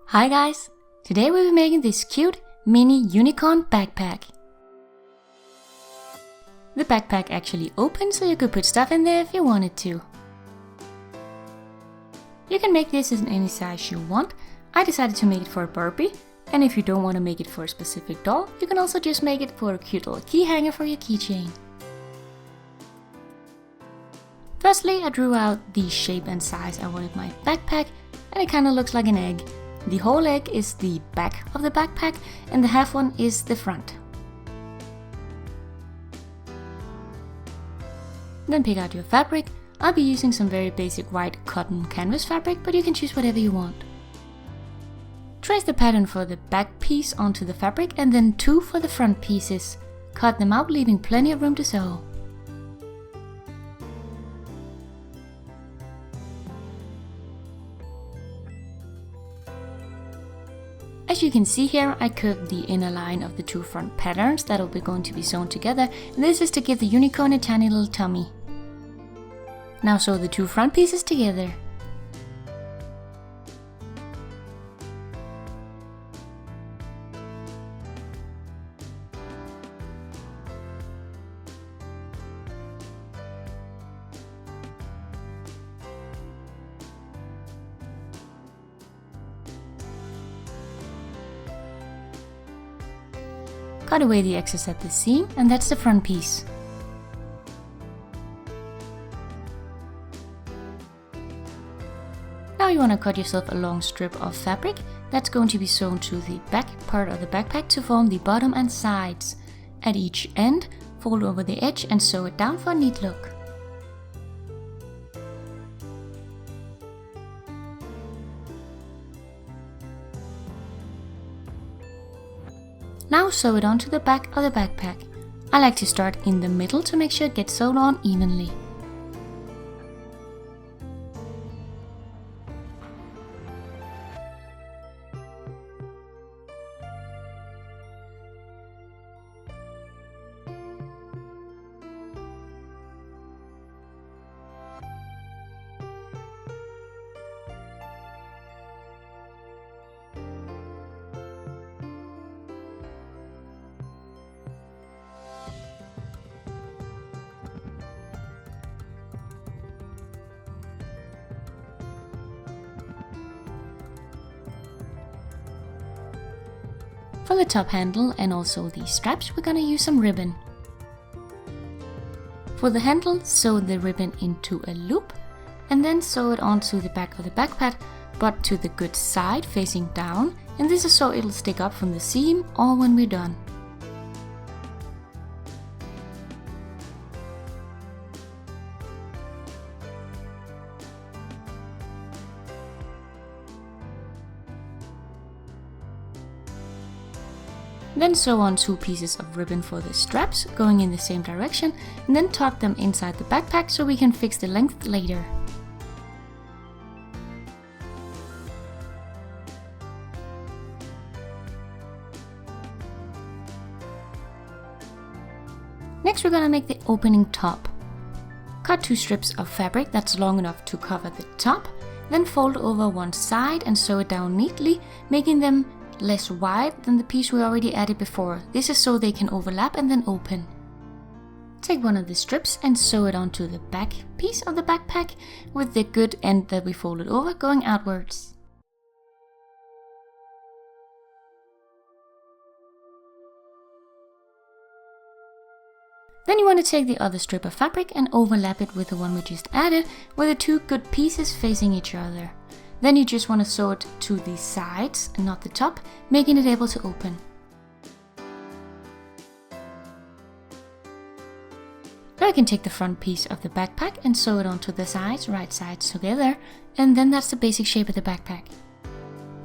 Hi guys! Today we'll be making this cute mini unicorn backpack. The backpack actually opens so you could put stuff in there if you wanted to. You can make this in any size you want. I decided to make it for a Barbie, and if you don't want to make it for a specific doll, you can also just make it for a cute little key hanger for your keychain. Firstly, I drew out the shape and size I wanted my backpack, and it kind of looks like an egg. The whole egg is the back of the backpack and the half one is the front. Then pick out your fabric. I'll be using some very basic white cotton canvas fabric, but you can choose whatever you want. Trace the pattern for the back piece onto the fabric and then 2 for the front pieces. Cut them out, leaving plenty of room to sew. As you can see here, I curved the inner line of the 2 front patterns that will be going to be sewn together, and this is to give the unicorn a tiny little tummy. Now sew the 2 front pieces together. Cut away the excess at the seam, and that's the front piece. Now you want to cut yourself a long strip of fabric that's going to be sewn to the back part of the backpack to form the bottom and sides. At each end, fold over the edge and sew it down for a neat look. Now sew it onto the back of the backpack. I like to start in the middle to make sure it gets sewed on evenly. For the top handle and also the straps, we're gonna use some ribbon. For the handle, sew the ribbon into a loop and then sew it onto the back of the backpack, but to the good side facing down, and this is so it'll stick up from the seam or when we're done. Then sew on 2 pieces of ribbon for the straps, going in the same direction, and then tuck them inside the backpack so we can fix the length later. Next we're gonna make the opening top. Cut 2 strips of fabric that's long enough to cover the top, then fold over one side and sew it down neatly, making them less wide than the piece we already added before. This is so they can overlap and then open. Take one of the strips and sew it onto the back piece of the backpack with the good end that we folded over going outwards. Then you want to take the other strip of fabric and overlap it with the one we just added, with the 2 good pieces facing each other. Then you just want to sew it to the sides and not the top, making it able to open. Now you can take the front piece of the backpack and sew it onto the sides, right sides together, and then that's the basic shape of the backpack.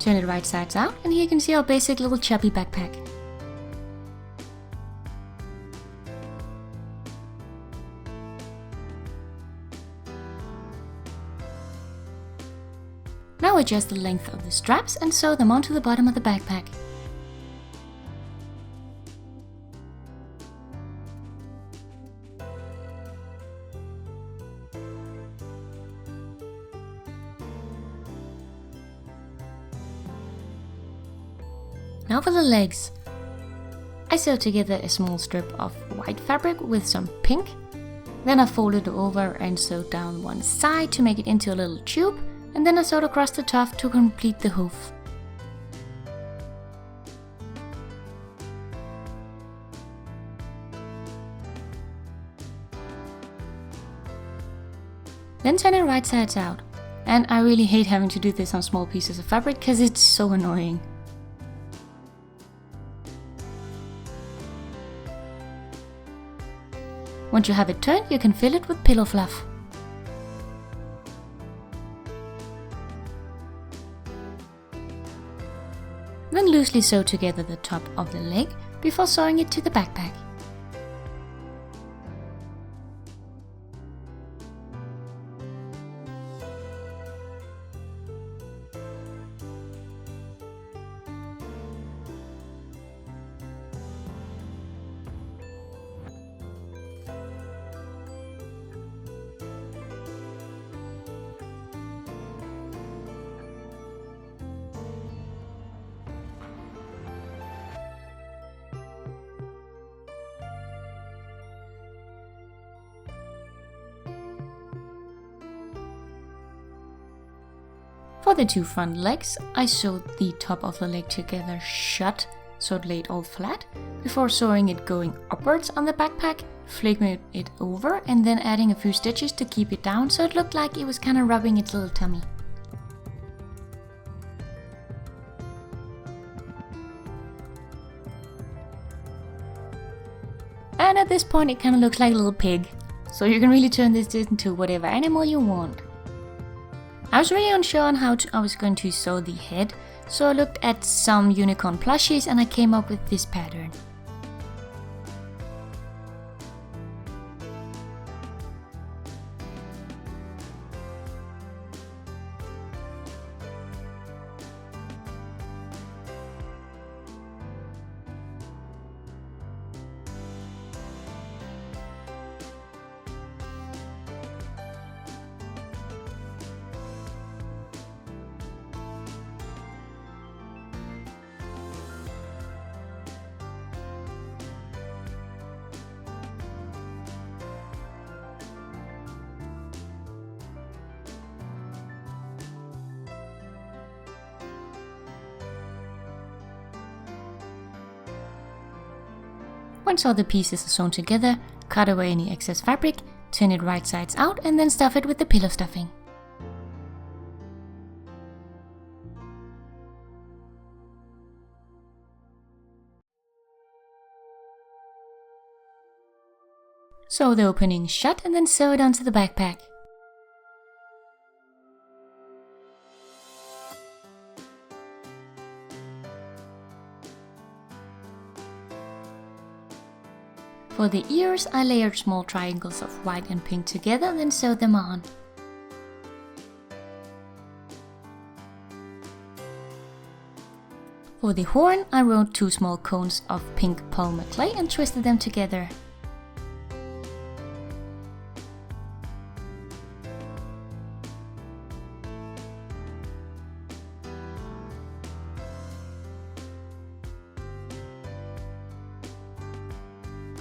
Turn it right sides out, and here you can see our basic little chubby backpack. Now adjust the length of the straps and sew them onto the bottom of the backpack. Now for the legs. I sewed together a small strip of white fabric with some pink. Then I folded it over and sewed down one side to make it into a little tube, and then I sewed across the top to complete the hoof. Then turn it right sides out. And I really hate having to do this on small pieces of fabric because it's so annoying. Once you have it turned, you can fill it with pillow fluff. Then loosely sew together the top of the leg before sewing it to the backpack. For the two front legs, I sewed the top of the leg together shut, so it laid all flat, before sewing it going upwards on the backpack, flipping it over and then adding a few stitches to keep it down so it looked like it was kind of rubbing its little tummy. And at this point it kind of looks like a little pig, so you can really turn this into whatever animal you want. I was really unsure on how I was going to sew the head, so I looked at some unicorn plushies and I came up with this pattern. Once all the pieces are sewn together, cut away any excess fabric, turn it right sides out and then stuff it with the pillow stuffing. Sew the opening shut and then sew it onto the backpack. For the ears, I layered small triangles of white and pink together, then sewed them on. For the horn, I wrote two small cones of pink Polymer Clay and twisted them together.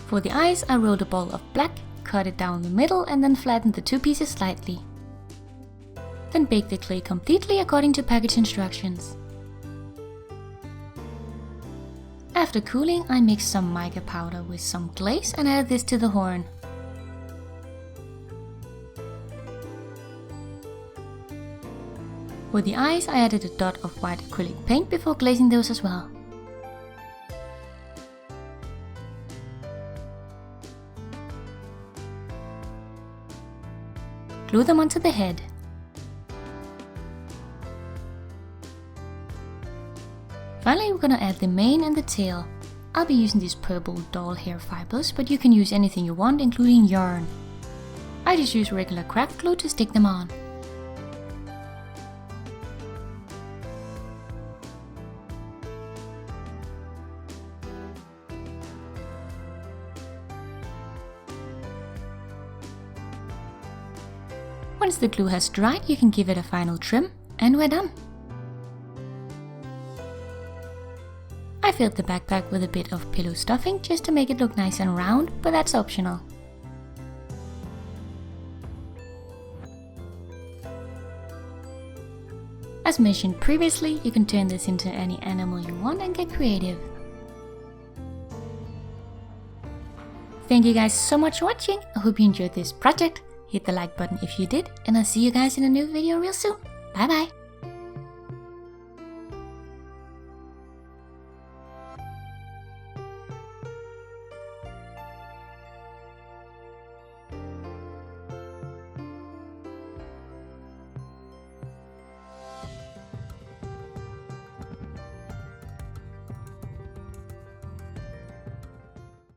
For the eyes, I rolled a ball of black, cut it down the middle and then flattened the two pieces slightly. Then bake the clay completely according to package instructions. After cooling, I mixed some mica powder with some glaze and added this to the horn. For the eyes, I added a dot of white acrylic paint before glazing those as well. Glue them onto the head. Finally, we're gonna add the mane and the tail. I'll be using these purple doll hair fibers, but you can use anything you want, including yarn. I just use regular craft glue to stick them on. Once the glue has dried, you can give it a final trim, and we're done. I filled the backpack with a bit of pillow stuffing just to make it look nice and round, but that's optional. As mentioned previously, you can turn this into any animal you want and get creative. Thank you guys so much for watching. I hope you enjoyed this project. Hit the like button if you did, and I'll see you guys in a new video real soon. Bye bye!